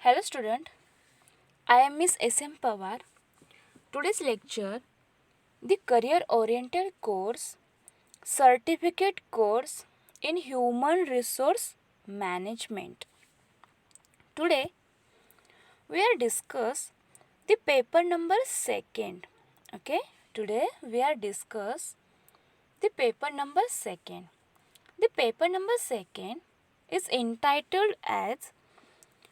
Hello student, I am Miss S.M. Pawar. Today's lecture, the career oriented course, certificate course in human resource management. Today we are discuss the paper number second. Okay, today we are discuss the paper number second. The paper number second is entitled as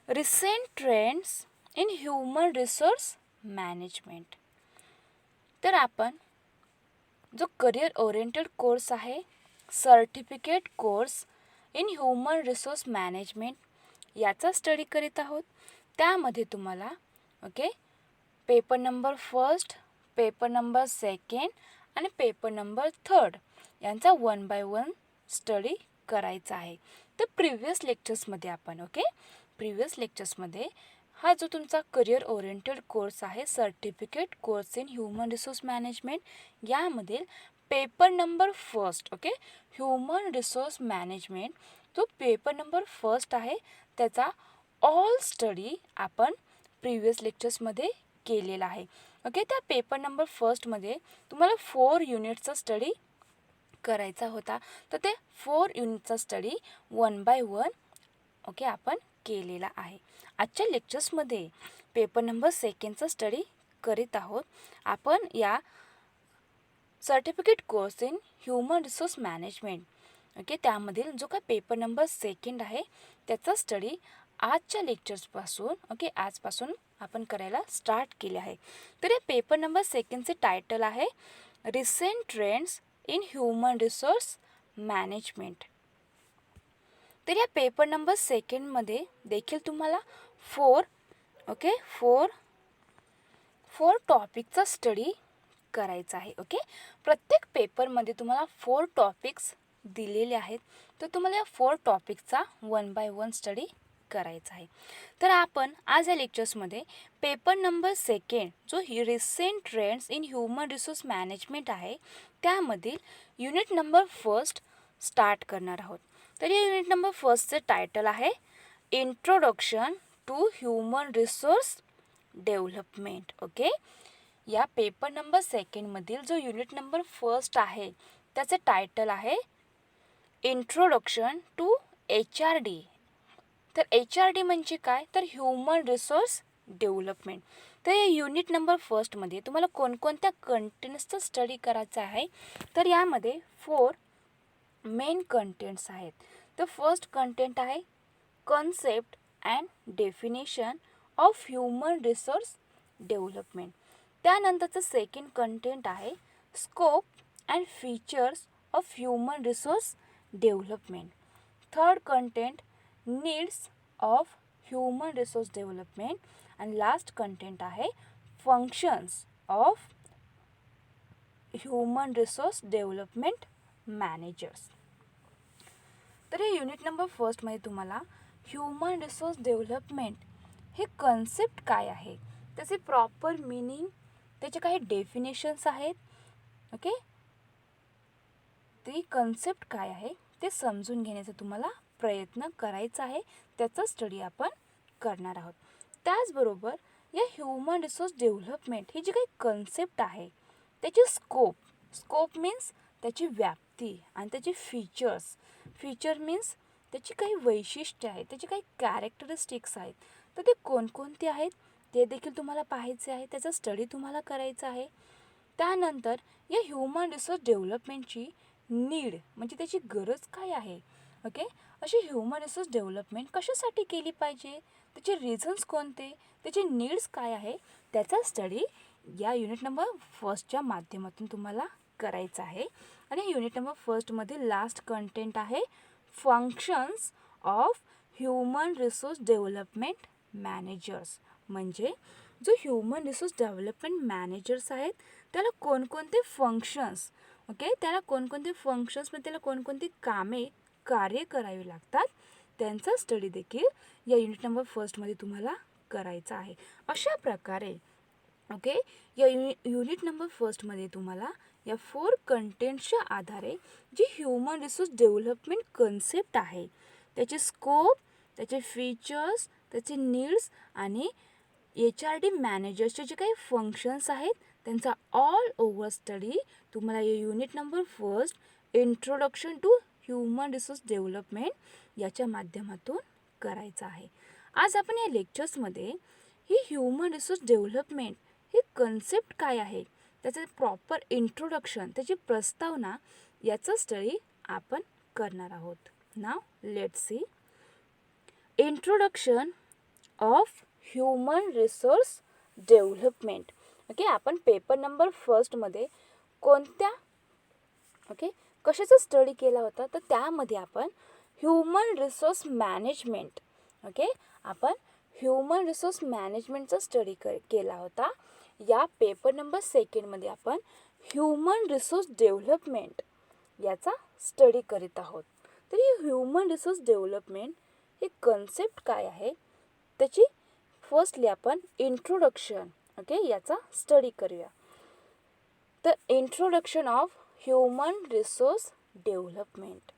Recent Trends in Human Resource Management. तर आपण जो career oriented course आहे certificate course in human resource management याचा study करीत आहोत. त्यामध्ये तुम्हाला paper number first, paper number second आणि पेपर नंबर थर्ड यांचा 1 by 1 स्टडी करायचा आहे. तर प्रिव्हियस लेक्चर्समध्ये हा जो तुमचा करिअर ओरिएंटेड कोर्स आहे certificate course in human resource management यामधील paper number first human resource management जो पेपर नंबर फर्स्ट आहे त्याचा ऑल स्टडी आपण प्रिव्हियस लेक्चर्समध्ये केलेला आहे. त्या पेपर नंबर फर्स्टमध्ये तुम्हाला 4 युनिट्सचा स्टडी करायचा होता. तर ते 4 युनिटचा स्टडी 1 by 1 आपण केलेला आहे. आजच्या लेक्चर्समध्ये पेपर नंबर सेकंडचा स्टडी करीत आहोत. आपण या certificate course in human resource management त्यामधील जो काय पेपर नंबर सेकंड आहे त्याचा स्टडी आजच्या लेक्चर्सपासून आजपासून आपण करायला स्टार्ट केले आहे. तर या पेपर नंबर सेकंडचे टायटल आहे recent trends in human resource management. तर या पेपर नंबर सेकंडमध्ये देखील तुम्हाला फोर टॉपिकचा स्टडी करायचा आहे. प्रत्येक पेपरमध्ये तुम्हाला 4 टॉपिक्स दिलेले आहेत. तर तुम्हाला या 4 टॉपिकचा 1 by 1 स्टडी करायचा आहे. तर आपण आज या लेक्चर्समध्ये पेपर नंबर सेकंड जो recent trends in human resource management आहे त्यामधील युनिट नंबर फर्स्ट स्टार्ट करणार आहोत. तर या युनिट नंबर फर्स्टचे टायटल आहे introduction to human resource development. या पेपर नंबर सेकंडमधील जो युनिट नंबर फर्स्ट आहे त्याचे टायटल आहे इंट्रोडक्शन टू HRD. तर HRD म्हणजे काय तर ह्युमन रिसोर्स डेव्हलपमेंट. तर या युनिट नंबर फर्स्टमध्ये तुम्हाला कोणकोणत्या कंटेंट्सचा स्टडी करायचा आहे तर यामध्ये 4 मेन कंटेंट्स आहेत. तर फर्स्ट कंटेंट आहे concept and definition of human resource development. त्यानंतरचं सेकंड कंटेंट आहे scope and features of human resource development. Third content needs of human resource development. आणि लास्ट कंटेंट आहे functions of human resource development managers. तर हे unit number फर्स्टमध्ये तुम्हाला human resource development हे concept काय आहे त्याचे प्रॉपर मीनिंग त्याचे काही डेफिनेशन्स आहेत. ती कन्सेप्ट काय आहे ते समजून घेण्याचा तुम्हाला प्रयत्न करायचा आहे. त्याचा स्टडी आपण करणार आहोत. त्याचबरोबर या ह्युमन रिसोर्स डेव्हलपमेंट ही जी काही कन्सेप्ट आहे त्याची स्कोप मीन्स त्याची व्याप्ती आणि त्याची फीचर मीन्स त्याची काही वैशिष्ट्य आहेत त्याची काही कॅरेक्टरिस्टिक्स आहेत. तर ते कोणकोणते आहेत ते देखील तुम्हाला पाहायचे आहे. त्याचा स्टडी तुम्हाला करायचा आहे. त्यानंतर या ह्युमन रिसोर्स डेव्हलपमेंटची नीड म्हणजे त्याची गरज काय आहे. अशी ह्युमन रिसोर्स डेव्हलपमेंट कशासाठी केली पाहिजे त्याचे रिझन्स कोणते त्याचे नीड्स काय आहे त्याचा स्टडी या युनिट नंबर फर्स्टच्या माध्यमातून तुम्हाला करायचा आहे. आणि युनिट नंबर फर्स्टमध्ये लास्ट कंटेंट आहे functions of human resource development managers. म्हणजे जो ह्युमन रिसोर्स डेव्हलपमेंट मॅनेजर्स आहेत त्याला कोणकोणते फंक्शन्स त्याला कोणकोणती कार्य करावी लागतात त्यांचा स्टडी देखील या युनिट नंबर फर्स्टमध्ये तुम्हाला करायचा आहे. अशा प्रकारे या युनिट नंबर फर्स्टमध्ये तुम्हाला या 4 कंटेंट्सच्या आधारे जी ह्युमन रिसोर्स डेव्हलपमेंट कन्सेप्ट आहे त्याचे स्कोप त्याचे फीचर्स त्याचे नीड्स आणि HRD मॅनेजर्सचे जे काही फंक्शन्स आहेत त्यांचा ऑल ओव्हर स्टडी तुम्हाला या unit number 1 introduction to human resource development याच्या माध्यमातून करायचा आहे. आज आपण या लेक्चर्समध्ये ही ह्युमन रिसोर्स डेव्हलपमेंट ही कन्सेप्ट काय आहे, त्याचं प्रॉपर इंट्रोडक्शन, त्याची प्रस्तावना याचं स्टडी आपण करणार आहोत. Now let's see introduction of human resource development. Okay, आपण पेपर नंबर 1 मध्ये कोणत्या कशाचा स्टडी केला होता, तर त्यामध्ये आपण ह्युमन रिसोर्स मॅनेजमेंट आपण ह्युमन रिसोर्स मॅनेजमेंटचा स्टडी केला होता. या पेपर नंबर 2 मध्ये आपण ह्युमन रिसोर्स डेव्हलपमेंट याचा स्टडी करीत आहोत. तर ही ह्युमन रिसोर्स डेव्हलपमेंट ही कन्सेप्ट काय आहे त्याची फर्स्टली आपण इंट्रोडक्शन याचा स्टडी करूया. The introduction of human resource development.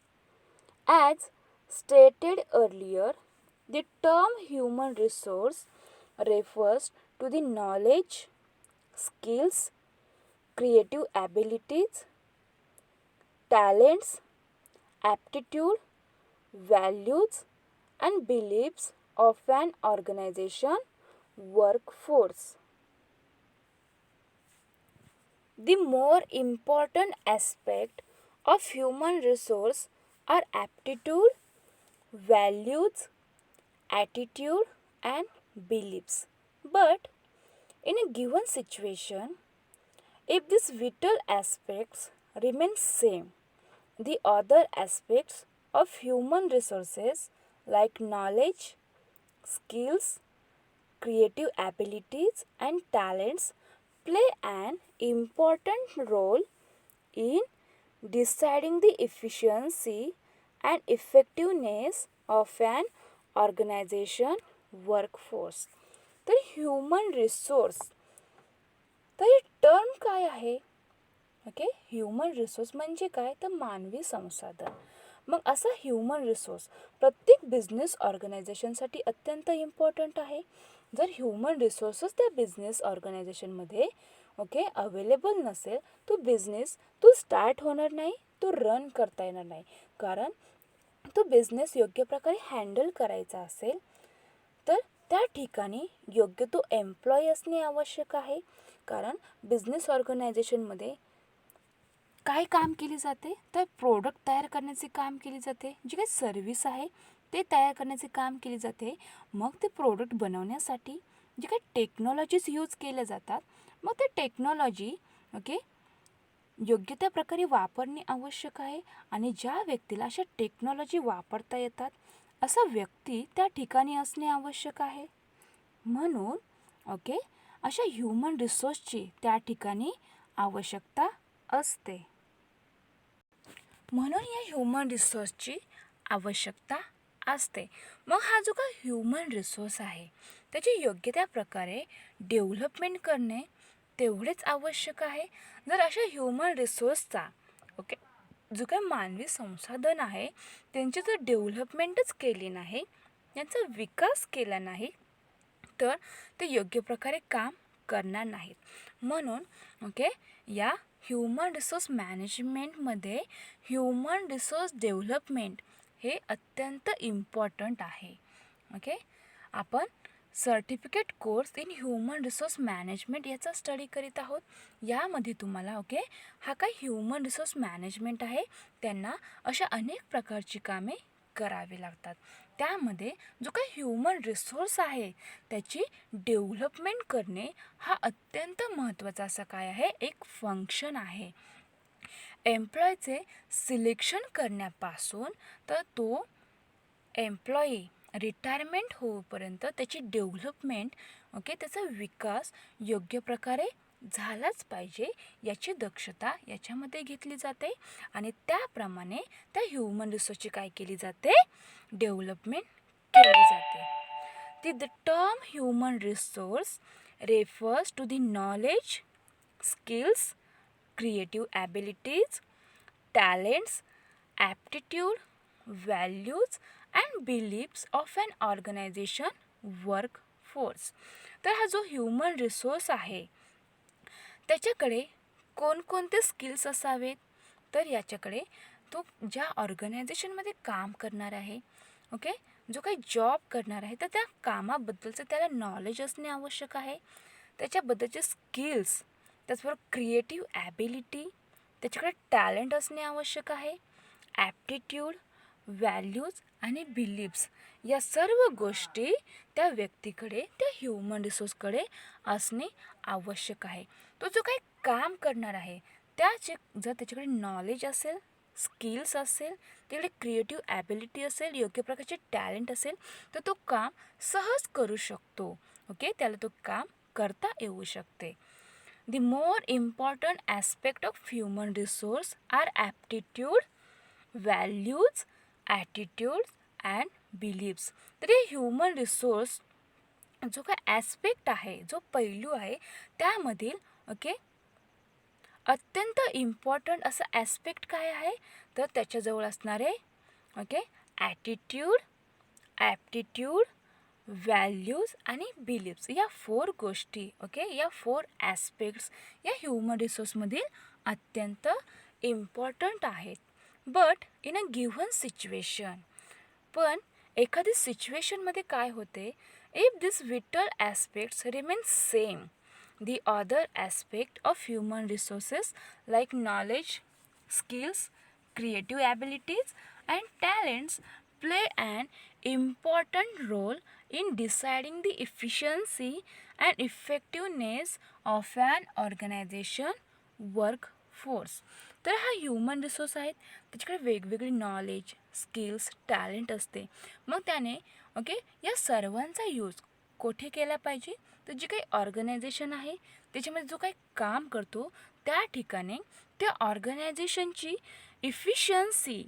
As stated earlier, the term human resource refers to the knowledge, skills, creative abilities, talents, aptitude, values, and beliefs of an organization workforce. The more important aspect of human resource are aptitude, values, attitude, and beliefs. But in a given situation, if these vital aspects remain same, the other aspects of human resources like knowledge, skills, creative abilities, and talents play an important role in deciding the efficiency and effectiveness of an organization workforce. तर human resource, तर हे term काय आहे? Human resource म्हणजे काय, तर मानवी संसाधन. मग असा ह्युमन रिसोर्स प्रत्येक बिझनेस ऑर्गनायझेशनसाठी अत्यंत इम्पॉर्टंट आहे. जर ह्युमन रिसोर्सेस त्या बिझनेस ऑर्गनायझेशनमध्ये अवेलेबल नसेल, तो बिझनेस स्टार्ट होणार नाही, तो रन करता येणार नाही. कारण तो बिझनेस योग्य प्रकारे हँडल करायचा असेल तर त्या ठिकाणी योग्य तो एम्प्लॉई असणे आवश्यक आहे. कारण बिझनेस ऑर्गनायझेशनमध्ये काय काम केले जाते, तर प्रोडक्ट तयार करण्याचे काम केले जाते, जी काही सर्व्हिस आहे ते तयार करण्याचे काम केले जाते. मग ते प्रोडक्ट बनवण्यासाठी जे काही टेक्नॉलॉजीज यूज केल्या जातात, मग ते टेक्नॉलॉजी योग्य त्या प्रकारे वापरणे आवश्यक आहे. आणि ज्या व्यक्तीला अशा टेक्नॉलॉजी वापरता येतात असा व्यक्ती त्या ठिकाणी असणे आवश्यक आहे. म्हणून अशा ह्युमन रिसोर्सची त्या ठिकाणी आवश्यकता असते. म्हणून या ह्युमन रिसोर्सची आवश्यकता असते. मग हा जो काही ह्युमन रिसोर्स आहे त्याची योग्य त्या प्रकारे डेव्हलपमेंट करणे तेवढेच आवश्यक आहे. जर अशा ह्युमन रिसोर्सचा जो काही मानवी संसाधन आहे त्यांची जर डेव्हलपमेंटच केली नाही, यांचा विकास केला नाही, तर ते योग्य प्रकारे काम करणार नाहीत. म्हणून या ह्युमन रिसोर्स मॅनेजमेंटमध्ये ह्युमन रिसोर्स डेव्हलपमेंट हे अत्यंत इम्पॉर्टंट आहे. आपण certificate course in human resource management याचा स्टडी करीत आहोत. यामध्ये तुम्हाला हा काही ह्युमन रिसोर्स मॅनेजमेंट आहे त्यांना अशा अनेक प्रकारची कामे करावी लागतात. त्यामध्ये जो काही ह्युमन रिसोर्स आहे त्याची डेव्हलपमेंट करणे हा अत्यंत महत्त्वाचा असा काय आहे, एक फंक्शन आहे. एम्प्लॉयचे सिलेक्शन करण्यापासून तर तो एम्प्लॉई रिटायरमेंट होईपर्यंत त्याची डेव्हलपमेंट त्याचा विकास योग्य प्रकारे झालाच पाहिजे याची दक्षता याच्यामध्ये घेतली जाते. आणि त्याप्रमाणे त्या ह्युमन रिसोर्सची काय केली जाते, डेव्हलपमेंट केली जाते. The term human resource refers to the knowledge, skills, creative abilities, talents, aptitude, values, and beliefs of an organization work force. तर हा जो ह्युमन रिसोर्स आहे त्याच्याकडे कोणकोणते स्किल्स असावेत, तर याच्याकडे तो ज्या ऑर्गनायझेशनमध्ये काम करणार आहे, ओके, जो काही जॉब करणार आहे तर त्या कामाबद्दलचं त्याला नॉलेज असणे आवश्यक आहे, त्याच्याबद्दलचे स्किल्स, त्याचबरोबर क्रिएटिव्ह ॲबिलिटी, त्याच्याकडे टॅलेंट असणे आवश्यक आहे, ॲप्टिट्यूड, व्हॅल्यूज आणि बिलीव्स या सर्व गोष्टी त्या व्यक्तीकडे, त्या ह्युमन रिसोर्सकडे असणे आवश्यक आहे. तो जो काही काम करणार आहे त्याचे जर त्याच्याकडे नॉलेज असेल, स्किल्स असेल, त्याकडे क्रिएटिव्ह ॲबिलिटी असेल, योग्य प्रकारचे टॅलेंट असेल तर तो काम सहज करू शकतो. ओके, त्याला तो काम करता येऊ शकते. The more important aspect of human resource are aptitude, values, attitudes and beliefs. तर हे ह्युमन रिसोर्स जो काय ॲस्पेक्ट आहे, जो पैलू आहे त्यामधील ओके अत्यंत इम्पॉर्टंट असं ॲस्पेक्ट काय आहे, तर त्याच्याजवळ असणारे ओके ॲटिट्यूड, ॲप्टिट्यूड, व्हॅल्यूज आणि बिलीव्स या 4 गोष्टी, ओके, या 4 ॲस्पेक्ट्स या ह्युमन रिसोर्समधील अत्यंत इम्पॉर्टंट आहेत. But in a given situation, पण एखादी सिच्युएशनमध्ये काय होते, if this whittle aspects remain same, the other aspect of human resources like knowledge, skills, creative abilities and talents play an important role in deciding the efficiency and effectiveness of an organization workforce. तर हा human resource आहेत, त्याच्याकडे वेगवेगळी knowledge, skills, talent असते. मग त्याने okay या सर्वांचा यूज कोठे केला पाहिजे, तर जी काही ऑर्गनायझेशन आहे त्याच्यामध्ये जो काही काम करतो त्या ठिकाणी त्या ऑर्गनायझेशनची इफिशियन्सी,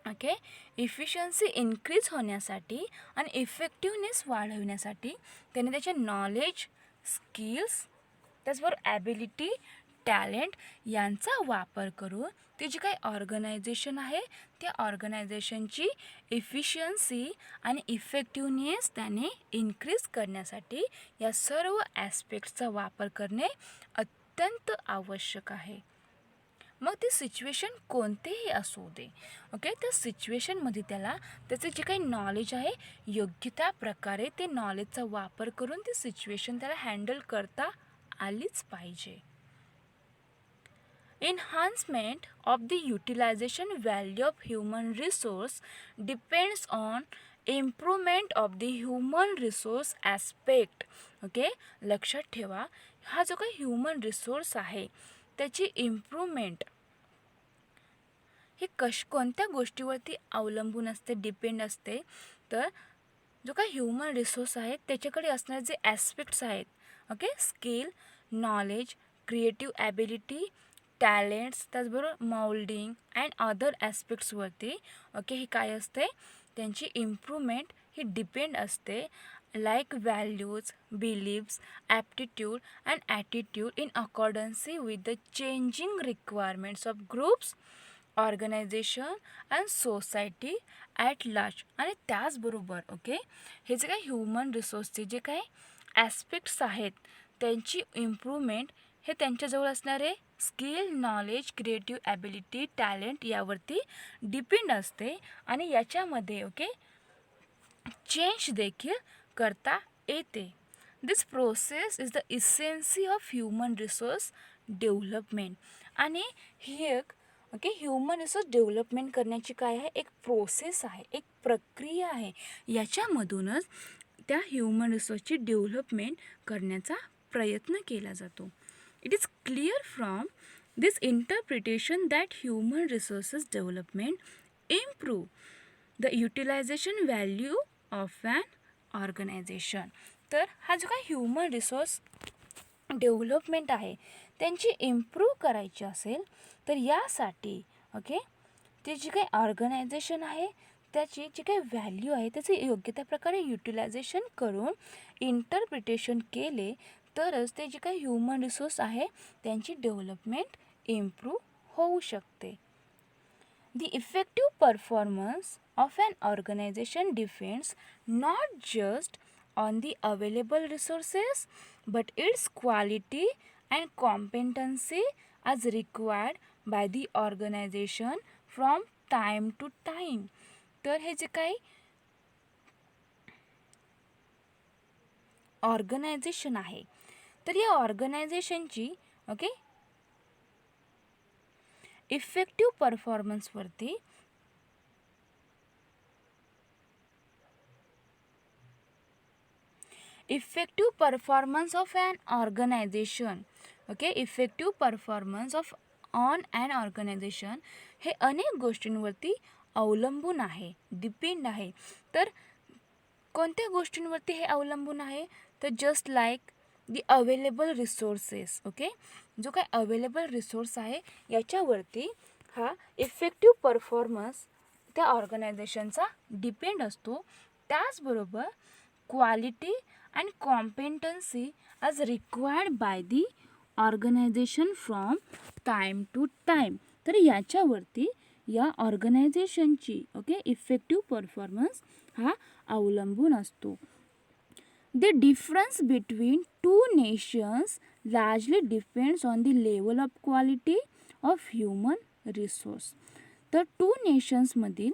ओके, इफिशियन्सी इन्क्रीज होण्यासाठी आणि इफेक्टिव्हनेस वाढवण्यासाठी त्याने त्याचे नॉलेज, स्किल्स, त्याचबरोबर ॲबिलिटी, टॅलेंट यांचा वापर करून ती जी काही ऑर्गनायझेशन आहे त्या ऑर्गनायझेशनची इफिशियन्सी आणि इफेक्टिव्हनेस त्याने इन्क्रीज करण्यासाठी या सर्व ॲस्पेक्ट्सचा वापर करणे अत्यंत आवश्यक आहे. मग ती सिच्युएशन कोणतेही असू दे, ओके, त्या सिच्युएशनमध्ये त्याला त्याचं जे काही नॉलेज आहे योग्य त्या प्रकारे ते नॉलेजचा वापर करून ती सिच्युएशन त्याला हँडल करता आलीच पाहिजे. Enhancement of the utilization value of human resource depends on improvement of the human resource aspect. Okay, लक्षात ठेवा, हा जो काही ह्युमन रिसोर्स आहे त्याची इम्प्रूव्हमेंट ही कोणत्या गोष्टीवरती अवलंबून असते, डिपेंड असते, तर जो काही ह्युमन रिसोर्स आहे त्याच्याकडे असणारे जे ॲस्पेक्ट्स आहेत, okay, skill, knowledge, creative ability, talents, त्याचबरोबर मोल्डिंग अँड अदर ॲस्पेक्ट्सवरती ओके ही काय असते, त्यांची इम्प्रूव्हमेंट ही डिपेंड असते, like values, beliefs, aptitude and attitude in accordancy with the changing requirements of groups, organisation and society at large. आणि त्याचबरोबर ओके हे जे काही ह्युमन रिसोर्सचे जे काही ॲस्पेक्ट्स आहेत त्यांची इम्प्रूव्हमेंट हे त्यांच्याजवळ असणारे skill, knowledge, creative ability, talent यावरती डिपेंड असते आणि याच्यामध्ये ओके चेंज देखील करता येते. This process is the essence of human resource development. आणि ही एक ओके ह्युमन रिसोर्स डेव्हलपमेंट करण्याची काय आहे, एक प्रोसेस आहे, एक प्रक्रिया आहे. याच्यामधूनच त्या ह्युमन रिसोर्सची डेव्हलपमेंट करण्याचा प्रयत्न केला जातो. It is clear from this interpretation that human resources development improve the utilisation value of an organisation. तर हा जो काही ह्युमन रिसोर्स डेव्हलपमेंट आहे त्यांची इम्प्रूव्ह करायची असेल तर यासाठी ओके ते जी काही ऑर्गनायझेशन आहे त्याची जी काही व्हॅल्यू आहे त्याचे योग्य त्या प्रकारे युटिलायझेशन करून इंटरप्रिटेशन केले तरच ते जे काही ह्युमन रिसोर्स आहे त्यांची डेव्हलपमेंट इम्प्रूव्ह होऊ शकते. The effective performance of an organization depends not just on the available resources, but its quality and competency as required by the organization from time to time. तर हे जे काही organisation आहे, तर या ऑर्गनायझेशनची effective परफॉर्मन्सवरती effective performance of an organization effective performance of on an organization हे अनेक गोष्टींवरती अवलंबून आहे, डिपेंड आहे. तर कोणत्या गोष्टींवरती हे अवलंबून आहे? तर just like the available resources. जो काय अवेलेबल रिसोर्स आहे याच्यावरती हा इफेक्टिव्ह परफॉर्मन्स त्या ऑर्गनायझेशनचा डिपेंड असतो. त्याचबरोबर quality and competency as required by the organisation from time to time. तर याच्यावरती या ऑर्गनायझेशनची इफेक्टिव्ह परफॉर्मन्स हा अवलंबून असतो. The difference between two nations largely depends on the level of quality of human resource. तर टू नेशन्समधील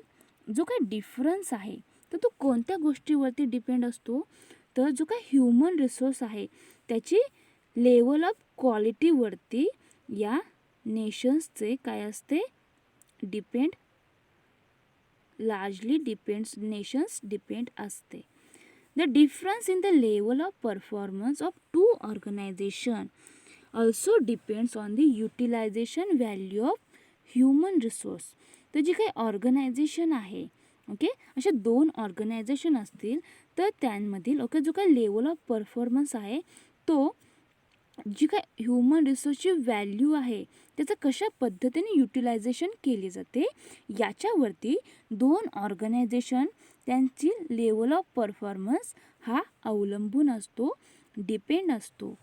जो काही डिफरन्स आहे तर तो कोणत्या गोष्टीवरती डिपेंड असतो? तर जो काही ह्युमन रिसोर्स आहे त्याची लेवल ऑफ क्वालिटीवरती या नेशन्सचे काय असते? डिपेंड लार्जली नेशन्स डिपेंड असते. The difference in the level of performance of two organizations also depends on the utilization value of human resource. तर जी काही ऑर्गनायझेशन आहे अशा दोन ऑर्गनायझेशन असतील तर त्यांमधील जो काही लेवल ऑफ परफॉर्मन्स आहे तो जी काय ह्युमन रिसोर्सची व्हॅल्यू आहे त्याचं कशा पद्धतीने युटिलायझेशन केली जाते याच्यावरती दोन ऑर्गनायझेशन त्यांची लेवल ऑफ परफॉर्मन्स हा अवलंबून असतो, डिपेंड असतो.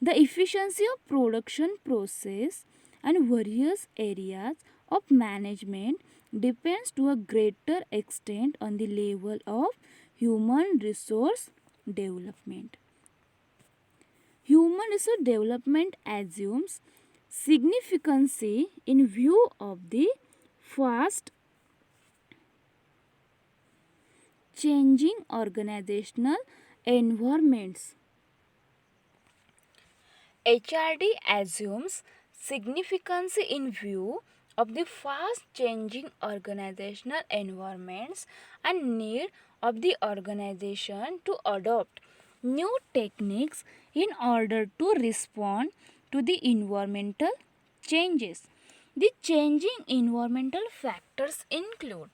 The efficiency of production process and various areas of management depends to a greater extent on the level of human resource development. Human resource development assumes significancy in view of the fast changing organizational environments. HRD assumes significance in view of the fast changing organizational environments and need of the organization to adopt new techniques in order to respond to the environmental changes. The changing environmental factors include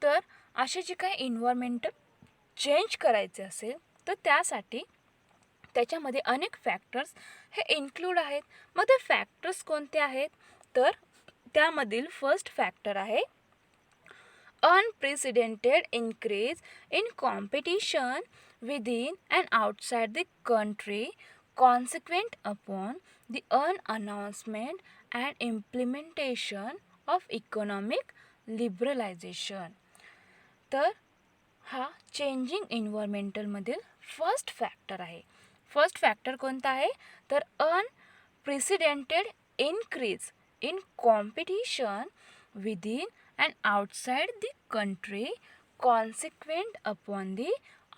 तर असे जे काही environmental change करायचे असेल तर त्यासाठी त्याच्यामध्ये अनेक फॅक्टर्स हे इन्क्लूड आहेत. मग ते फॅक्टर्स कोणते आहेत? तर त्यामधील फर्स्ट फॅक्टर आहे unprecedented increase in competition within and outside the country consequent upon the announcement and implementation of economic liberalization. तर हा चेंजिंग एन्व्हायरमेंटलमधील फर्स्ट फॅक्टर आहे. फर्स्ट फॅक्टर कोणता आहे? तर unprecedented increase in competition within and outside the country consequent upon the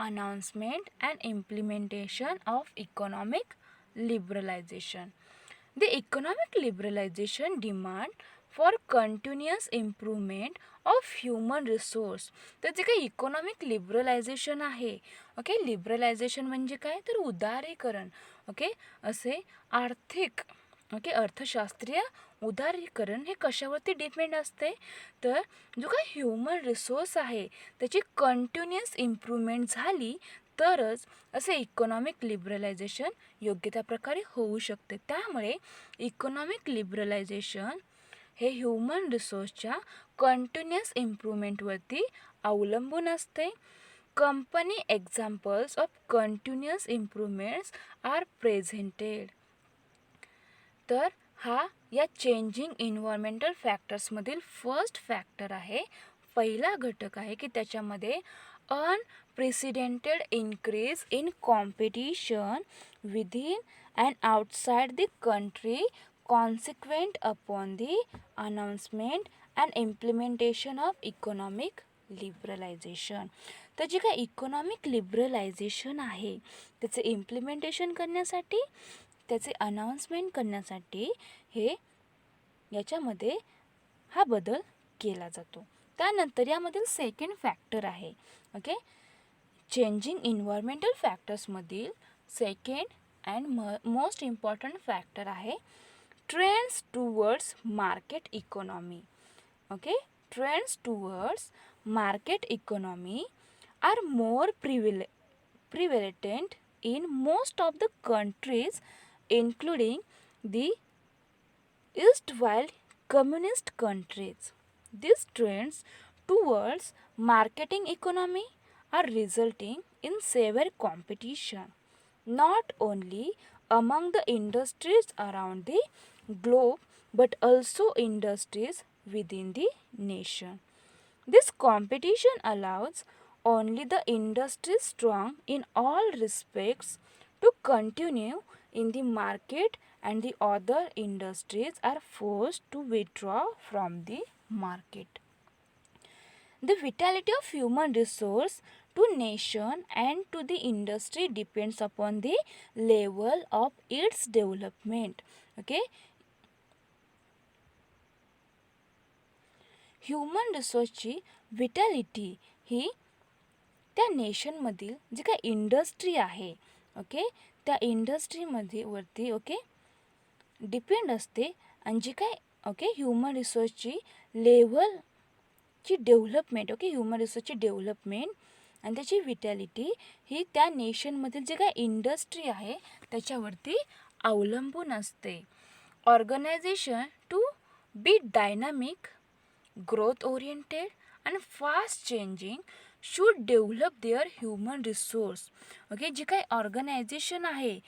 announcement and implementation of economic liberalization. The economic liberalization demand for continuous improvement of human resource. तर जे काही economic liberalisation आहे liberalisation म्हणजे काय? तर उदारीकरण असे आर्थिक अर्थशास्त्रीय उदारीकरण हे कशावरती डिपेंड असते? तर जो काही ह्युमन रिसोर्स आहे त्याची कंटिन्युअस इम्प्रूव्हमेंट झाली तरच असे इकॉनॉमिक लिबरलायझेशन योग्य त्या प्रकारे होऊ शकते. त्यामुळे इकॉनॉमिक लिबरलायझेशन हे ह्युमन रिसोर्सच्या कंटिन्युअस इम्प्रूव्हमेंटवरती अवलंबून असते. Company examples of continuous improvements are presented. तर हा या चेंजिंग एन्व्हायरमेंटल फॅक्टर्समधील फर्स्ट फॅक्टर आहे पहिला घटक आहे की त्याच्यामध्ये unprecedented increase in competition within and outside the country consequent upon the announcement and implementation of economic liberalisation. तर जे काय इकॉनॉमिक लिबरलायझेशन आहे त्याचे इम्प्लिमेंटेशन करण्यासाठी, त्याचे अनाउन्समेंट करण्यासाठी हे याच्यामध्ये हा बदल केला जातो. त्यानंतर यामधील सेकंड फॅक्टर आहे ओके चेंजिंग इन्व्हायरमेंटल फॅक्टर्समधील second and most important factor आहे trends towards market economy. Okay trends towards market economy are more prevalent in most of the countries including the erstwhile communist countries. These trends towards marketing economy are resulting in severe competition not only among the industries around the globe but also industries within the nation. This competition allows only the industry strong in all respects to continue in the market and the other industries are forced to withdraw from the market. The vitality of human resource to nation and to the industry depends upon the level of its development. Okay. Human रिसोर्सची विटॅलिटी ही त्या नेशनमधील जी काय industry आहे okay त्या इंडस्ट्रीमध्ये वरती okay depend असते आणि जी काय ओके ह्युमन रिसोर्सची लेवलची डेव्हलपमेंट ओके ह्युमन रिसोर्सची डेव्हलपमेंट आणि त्याची विटॅलिटी ही त्या नेशनमधील जी काय इंडस्ट्री आहे त्याच्यावरती अवलंबून असते. Organisation to be dynamic growth oriented and fast changing should develop their human resource. Okay जी काही ऑर्गनायझेशन आहे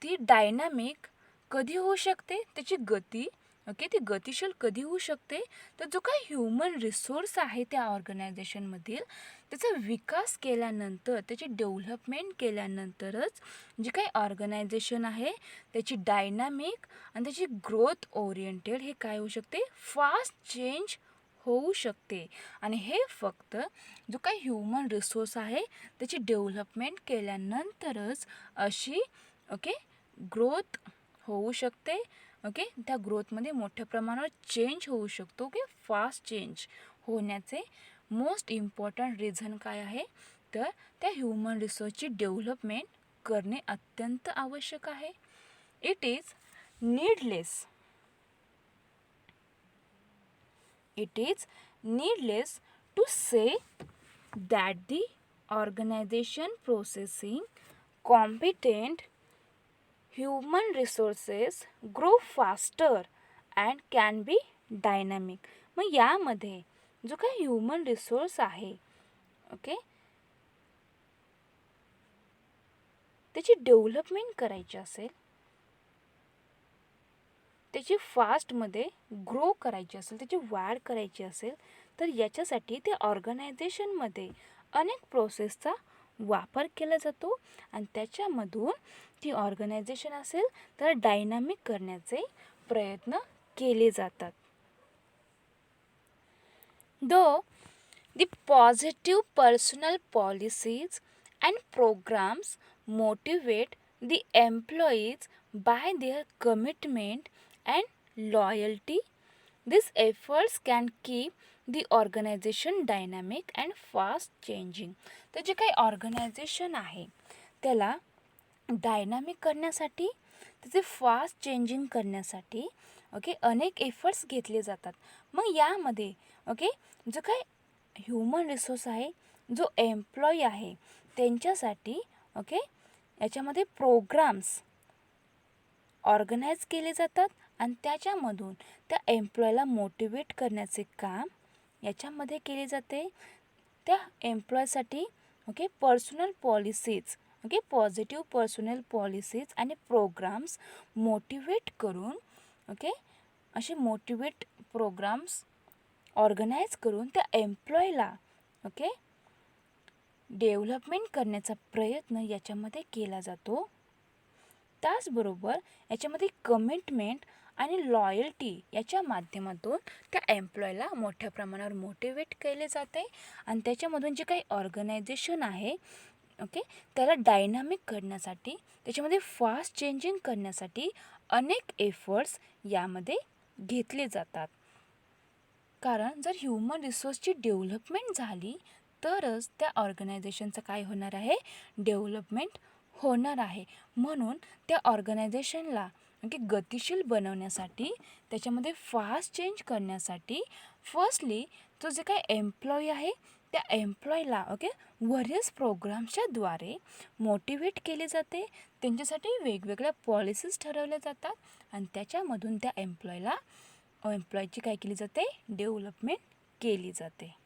ती डायनामिक कधी होऊ शकते त्याची गती ओके ती गतिशील कधी होऊ शकते तर जो काही ह्युमन रिसोर्स आहे त्या ऑर्गनायझेशनमधील त्याचा विकास केल्यानंतर त्याची डेव्हलपमेंट केल्यानंतरच जी काही ऑर्गनायझेशन आहे त्याची डायनामिक आणि त्याची ग्रोथ ओरिएंटेड हे काय होऊ शकते फास्ट चेंज होऊ शकते. आणि हे फक्त जो काही ह्युमन रिसोर्स आहे त्याची डेव्हलपमेंट केल्यानंतरच अशी ओके ग्रोथ होऊ शकते. ओके त्या ग्रोथमध्ये मोठ्या प्रमाणावर चेंज होऊ शकतो. ओके फास्ट चेंज होण्याचे मोस्ट इम्पॉर्टंट रिझन काय आहे तर त्या ह्युमन रिसोर्सची डेव्हलपमेंट करणे अत्यंत आवश्यक आहे. It is needless to say that the organization processing competent human resources grow faster and can be dynamic. मग यामध्ये जो काही ह्युमन रिसोर्स आहे ओके त्याची डेव्हलपमेंट करायची असेल त्याची फास्टमध्ये ग्रो करायची असेल त्याची वाढ करायची असेल तर याच्यासाठी त्या ऑर्गनायझेशनमध्ये अनेक प्रोसेसचा वापर केला जातो आणि त्याच्यामधून ती ऑर्गनायझेशन असेल तर डायनामिक करण्याचे प्रयत्न केले जातात. Though the positive personal policies and programs motivate the employees by their commitment and loyalty, these efforts can keep the organization dynamic and fast changing. तर जे काही ऑर्गनायझेशन आहे त्याला डायनामिक करण्यासाठी त्याचे फास्ट चेंजिंग करण्यासाठी ओके अनेक एफर्ट्स घेतले जातात. मग यामध्ये ओके जो काही ह्युमन रिसोर्स आहे जो एम्प्लॉई आहे त्यांच्यासाठी ओके याच्यामध्ये प्रोग्राम्स ऑर्गनाईज केले जातात आणि त्याच्यामधून त्या एम्प्लॉयला मोटिवेट करण्याचे काम याच्यामध्ये केले जाते. त्या एम्प्लॉयसाठी okay personal policies okay positive personal policies आणि प्रोग्राम्स मोटिवेट करून ओके असे मोटिवेट प्रोग्राम्स ऑर्गनाईज करून त्या एम्प्लॉयला ओके डेव्हलपमेंट करण्याचा प्रयत्न याच्यामध्ये केला जातो. त्याचबरोबर याच्यामध्ये कमिटमेंट आणि लॉयल्टी याच्या माध्यमातून त्या एम्प्लॉयला मोठ्या प्रमाणावर मोटिवेट केले जाते आणि त्याच्यामधून जे काही ऑर्गनायझेशन आहे ओके त्याला डायनामिक करण्यासाठी, त्याच्यामध्ये फास्ट चेंजिंग करण्यासाठी अनेक एफर्ट्स यामध्ये घेतले जातात. कारण जर ह्युमन रिसोर्सची डेव्हलपमेंट झाली तरच त्या ऑर्गनायझेशनचं काय होणार आहे, डेव्हलपमेंट होणार आहे. म्हणून त्या ऑर्गनायझेशनला गतिशील बनवण्यासाठी, त्याच्यामध्ये फास्ट चेंज करण्यासाठी फर्स्टली तो जे काही एम्प्लॉई आहे त्या एम्प्लॉयला व्हरियस प्रोग्राम्सच्या द्वारे मोटिवेट केले जाते. त्यांच्यासाठी वेगवेगळ्या पॉलिसीज ठरवल्या जातात आणि त्याच्यामधून त्या एम्प्लॉयची काय केली जाते, डेव्हलपमेंट केली जाते.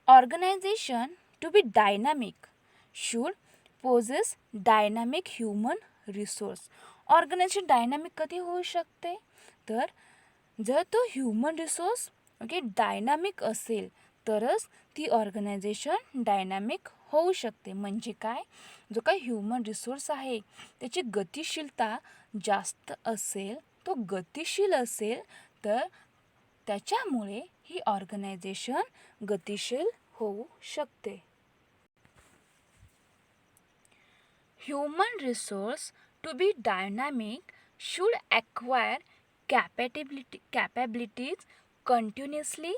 Organization to be dynamic should possess dynamic human resource. Organisation dynamic कधी होऊ शकते, तर जर तो ह्युमन रिसोर्स डायनामिक असेल तरच ती ऑर्गनायझेशन डायनामिक होऊ शकते. म्हणजे काय, जो काही ह्युमन रिसोर्स आहे त्याची गतिशीलता जास्त असेल, तो गतिशील असेल तर त्याच्यामुळे ही ऑर्गनायझेशन गतिशील होऊ शकते. Human resource to be dynamic should acquire capabilities continuously,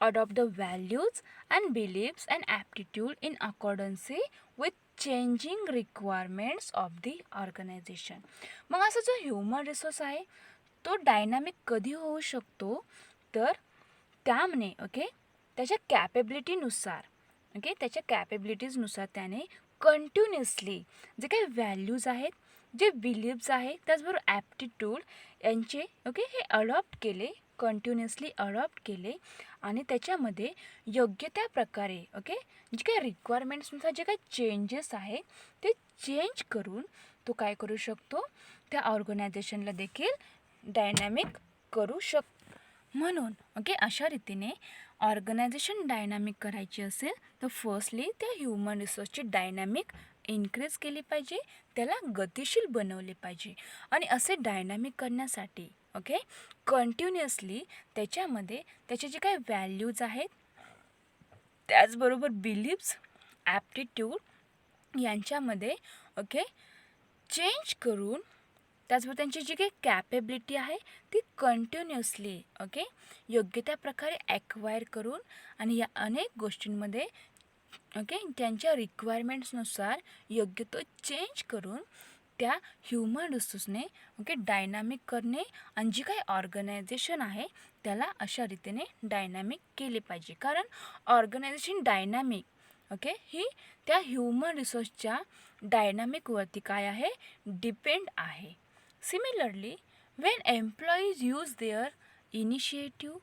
adopt the values and beliefs and aptitude in accordance with changing requirements of the organization. मग असा जो ह्युमन रिसोर्स आहे तो डायनामिक कधी होऊ शकतो, तर त्याने त्याच्या कॅपेबिलिटीनुसार त्याच्या कॅपेबिलिटीजनुसार त्याने कंटिन्युअसली जे काही व्हॅल्यूज आहेत, जे बिलीव्स आहेत, त्याचबरोबर ॲप्टिट्यूड यांचे हे अडॉप्ट केले, कंटिन्युअसली अडॉप्ट केले आणि त्याच्यामध्ये योग्य त्या प्रकारे जे काही रिक्वायरमेंट्सनुसार जे काही चेंजेस आहे ते चेंज करून तो काय करू शकतो, त्या ऑर्गनायझेशनला देखील डायनॅमिक करू शकतो. म्हणून अशा रीतीने ऑर्गनायझेशन डायनॅमिक करायची असेल तर फर्स्टली त्या ह्युमन रिसोर्सची डायनॅमिक इन्क्रीज केली पाहिजे, त्याला गतिशील बनवले पाहिजे आणि असे डायनॅमिक करण्यासाठी कंटिन्युअसली त्याच्यामध्ये त्याचे जे काही व्हॅल्यूज आहेत, त्याचबरोबर बिलीफ्स, ॲप्टिट्यूड यांच्यामध्ये चेंज करून, त्याचबरोबर त्यांची जी काही कॅपेबिलिटी आहे ती कंटिन्युअसली योग्य त्या प्रकारे ॲक्वायर करून आणि या अनेक गोष्टींमध्ये त्यांच्या रिक्वायरमेंट्सनुसार योग्य तो चेंज करून त्या ह्युमन रिसोर्सने डायनॅमिक करणे आणि जी काही ऑर्गनायझेशन आहे त्याला अशा रीतीने डायनॅमिक केले पाहिजे. कारण ऑर्गनायझेशन डायनॅमिक ही त्या ह्युमन रिसोर्सच्या डायनॅमिकवरती काय आहे, डिपेंड आहे. Similarly when employees use their initiative,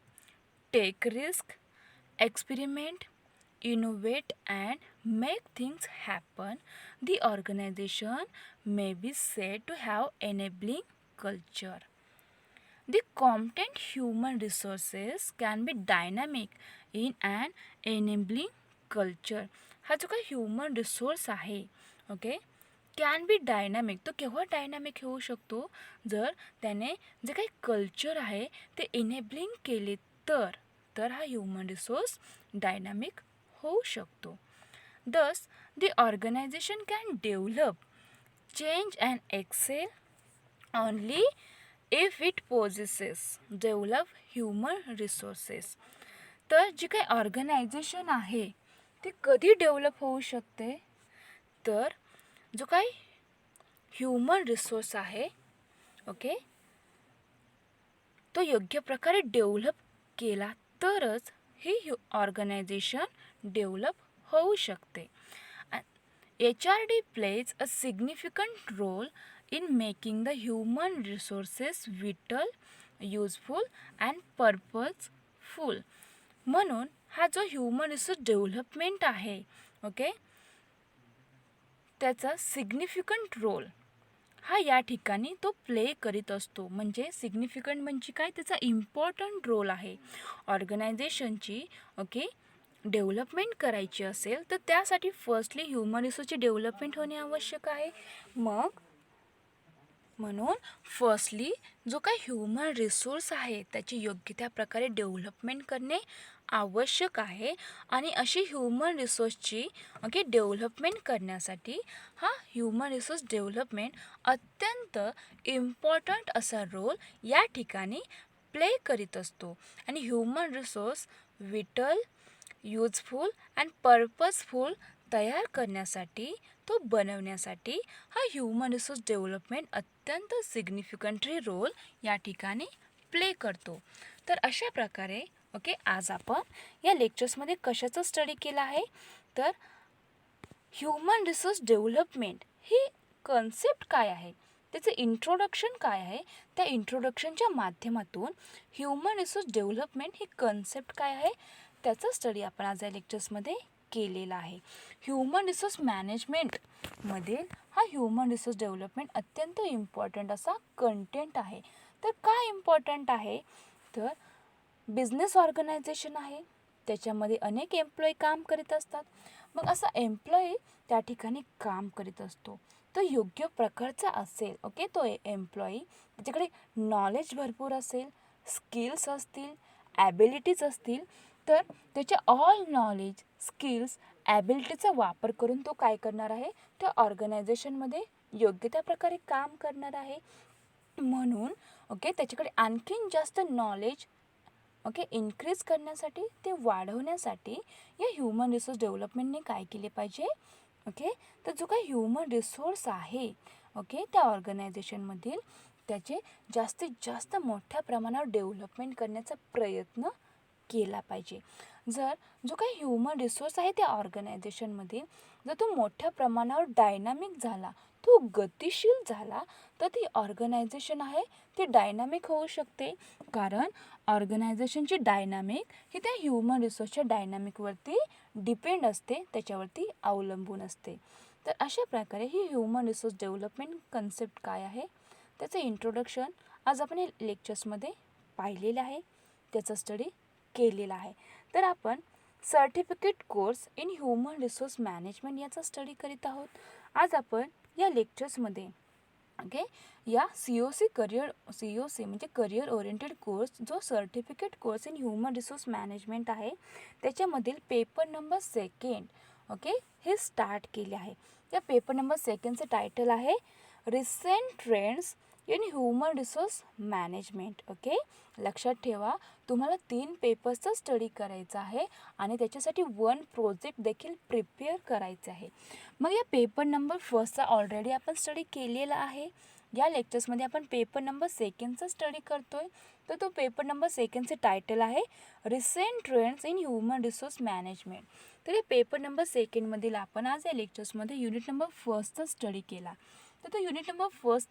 take risk, experiment, innovate and make things happen, the organization may be said to have enabling culture. The competent human resources can be dynamic in an enabling culture. हा जो काही human resource आहे can be dynamic, तो केव्हा dynamic होऊ शकतो, जर त्याने जे काही कल्चर आहे ते इनेबलिंग केले तर हा ह्युमन रिसोर्स डायनॅमिक होऊ शकतो. Thus the organisation can develop, change and excel only if it possesses develop human resources. तर जी काही ऑर्गनायझेशन आहे ती कधी डेव्हलप होऊ शकते, तर जो काही ह्युमन रिसोर्स आहे तो योग्य प्रकारे डेव्हलप केला तरच ही ऑर्गनायझेशन डेव्हलप होऊ शकते. HRD plays a significant role in making the human resources vital, useful and purposeful. म्हणून हा जो ह्युमन रिसोर्स डेव्हलपमेंट आहे त्याचा सिग्निफिकंट रोल हा या ठिकाणी तो प्ले करीत असतो. म्हणजे सिग्निफिकंट म्हणजे काय, त्याचा इम्पॉर्टंट रोल आहे. ऑर्गनायझेशनची ओके डेव्हलपमेंट करायची असेल तर त्यासाठी फर्स्टली ह्युमन रिसोर्सची डेव्हलपमेंट होणे आवश्यक आहे. म्हणून फर्स्टली जो काही ह्युमन रिसोर्स आहे त्याची योग्य त्या प्रकारे डेव्हलपमेंट करणे आवश्यक आहे. आणि अशी ह्युमन रिसोर्सची डेव्हलपमेंट करण्यासाठी हा ह्युमन रिसोर्स डेव्हलपमेंट अत्यंत इम्पॉर्टंट असा रोल या ठिकाणी प्ले करीत असतो. आणि human resource whittle, useful and purposeful तयार करण्यासाठी, तो बनवण्यासाठी हा ह्युमन रिसोर्स डेव्हलपमेंट अत्यंत सिग्निफिकंटली रोल या ठिकाणी प्ले करतो. तर अशा प्रकारे आज आपण या लेक्चर्समध्ये कशाचं स्टडी केलं आहे, तर ह्युमन रिसोर्स डेव्हलपमेंट ही कन्सेप्ट काय आहे, त्याचं इंट्रोडक्शन काय आहे, त्या इंट्रोडक्शनच्या माध्यमातून ह्युमन रिसोर्स डेव्हलपमेंट ही कन्सेप्ट काय आहे त्याचा स्टडी आपण आज या लेक्चर्समध्ये केलेला आहे. ह्युमन रिसोर्स मॅनेजमेंटमध्ये हा ह्युमन रिसोर्स डेव्हलपमेंट अत्यंत इम्पॉर्टंट असा कंटेंट आहे. तर काय इम्पॉर्टंट आहे, तर बिझनेस ऑर्गनायझेशन आहे, त्याच्यामध्ये अनेक एम्प्लॉई काम करीत असतात. मग असा एम्प्लॉई त्या ठिकाणी काम करीत असतो, तो योग्य प्रकारचा असेल. तो एम्प्लॉई त्याच्याकडे नॉलेज भरपूर असेल, स्किल्स असतील, ॲबिलिटीज असतील, तर त्याच्या ऑल नॉलेज, स्किल्स, ॲबिलिटीचा वापर करून तो काय करणार आहे, त्या ऑर्गनायझेशनमध्ये योग्य त्या प्रकारे काम करणार आहे. म्हणून त्याच्याकडे आणखीन जास्त नॉलेज इन्क्रीज करण्यासाठी, ते वाढवण्यासाठी या ह्युमन रिसोर्स डेव्हलपमेंटने काय केले पाहिजे, तर जो काही ह्युमन रिसोर्स आहे त्या ऑर्गनायझेशनमधील, त्याचे जास्तीत जास्त मोठ्या प्रमाणावर डेव्हलपमेंट करण्याचा प्रयत्न केला पाहिजे. जर जो काही ह्युमन रिसोर्स आहे त्या ऑर्गनायझेशनमध्ये जर तो मोठ्या प्रमाणावर डायनामिक झाला, तो गतिशील झाला, तर ती ऑर्गनायझेशन आहे ती डायनामिक होऊ शकते. कारण ऑर्गनायझेशनची डायनामिक ही त्या ह्युमन रिसोर्सच्या डायनामिकवरती डिपेंड असते, त्याच्यावरती अवलंबून असते. तर अशा प्रकारे ही ह्युमन रिसोर्स डेव्हलपमेंट कन्सेप्ट काय आहे त्याचं इंट्रोडक्शन आज आपण हे लेक्चर्समध्ये पाहिलेलं आहे, त्याचा स्टडी केलेला आहे. तर आपण certificate course in human resource management याचा स्टडी करीत आहोत. आज आपण या लेक्चर्समध्ये या COC म्हणजे करिअर ओरिएंटेड कोर्स, जो certificate course in human resource management आहे, त्याच्यामधील पेपर नंबर 2 हे स्टार्ट केले आहे. या पेपर नंबर 2चं टायटल आहे recent trends in human resource management. लक्षात ठेवा, तुम्हाला 3 पेपर्सचा स्टडी करायचा आहे आणि त्याच्यासाठी 1 प्रोजेक्ट देखील प्रिपेअर करायचं आहे. मग या पेपर नंबर 1चा ऑलरेडी आपण स्टडी केलेला आहे. या लेक्चर्समध्ये आपण पेपर नंबर 2चा स्टडी करतोय. तर तो पेपर नंबर 2चे टायटल आहे recent trends in human resource management. तर या पेपर नंबर 2मधील आपण आज या लेक्चर्समध्ये युनिट नंबर 1चा स्टडी केला. तर तो युनिट नंबर 1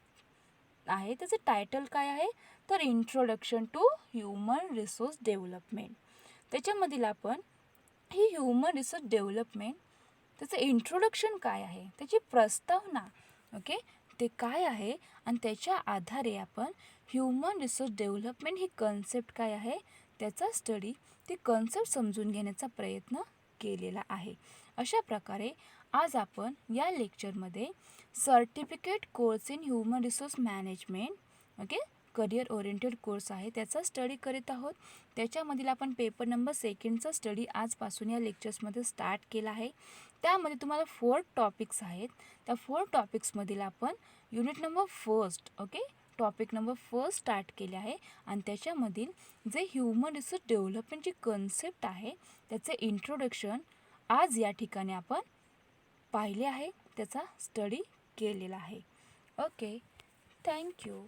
आहे, त्याचं टायटल काय आहे, तर introduction to human resource development. त्याच्यामधील आपण ही ह्युमन रिसोर्स डेव्हलपमेंट, त्याचं इंट्रोडक्शन काय आहे, त्याची प्रस्तावना ते काय आहे, आणि त्याच्या आधारे आपण ह्युमन रिसोर्स डेव्हलपमेंट ही कन्सेप्ट काय आहे त्याचा स्टडी, ती कन्सेप्ट समजून घेण्याचा प्रयत्न केलेला आहे. अशा प्रकारे आज आपण या लेक्चरमध्ये certificate course in human resource management career oriented course आहे त्याचा स्टडी करीत आहोत. त्याच्यामधील आपण पेपर नंबर 2चा स्टडी आजपासून या लेक्चर्समध्ये स्टार्ट केला आहे. त्यामध्ये तुम्हाला 4 टॉपिक्स आहेत. त्या 4 टॉपिक्समधील आपण unit number 1 topic number 1 start केले आहे. आणि त्याच्यामधील जे ह्युमन रिसोर्स डेव्हलपमेंटची कन्सेप्ट आहे त्याचे इंट्रोडक्शन आज या ठिकाणी आपण पाहिले आहे, त्याचा स्टडी केलेला आहे. थँक्यू.